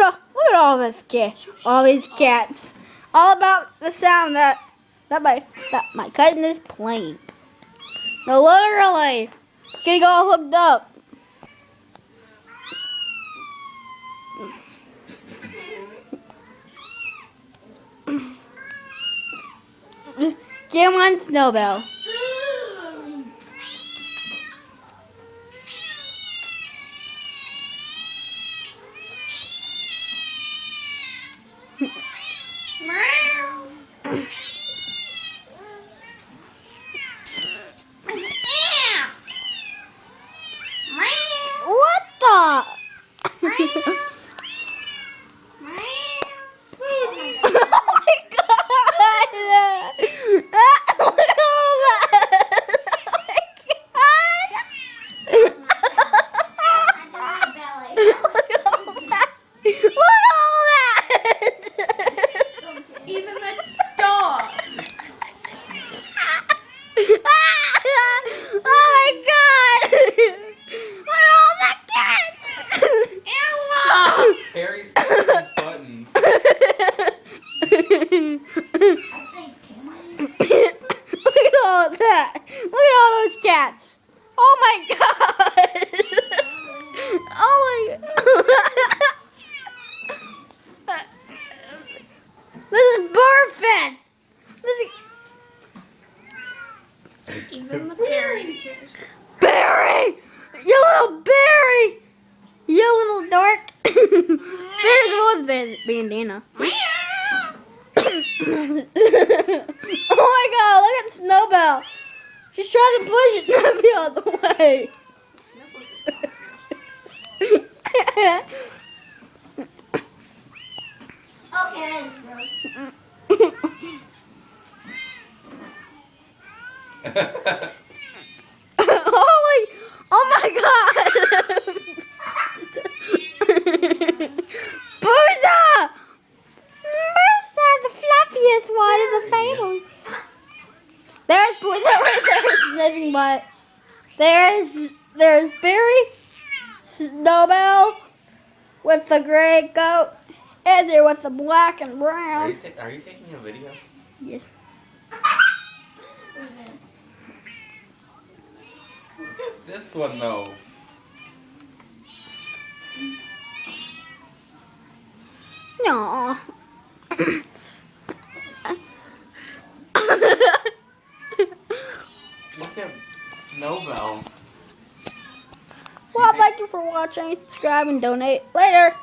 Look at all this all these cats. All about the sound that my cousin is playing. No, literally, getting all hooked up. Get one Snowbell. What the? Oh my god! Look at all that! Oh my god! Look at all that! Look at all that! Even the dog. Oh my god! Look at all that cats! Harry's pressing buttons. Look at all that! Look at all those cats! Oh my god! Oh my god! This is perfect! Even the parrot. Barry! You little Barry! You little dork! Barry's the one with bandana. Oh my god, look at Snowbell! She's trying to push it Nappy out of the way! Okay, that is gross. Holy! Oh my god! Booza! Booza, the fluffiest one in the family. There's Booza right there sniffing butt. There's Barry, Snowbell with the gray coat, and there with the black and brown. Are you taking a video? Yes. This one though. No. Look at Snowbell. Well, thank you for watching. Subscribe and donate. Later.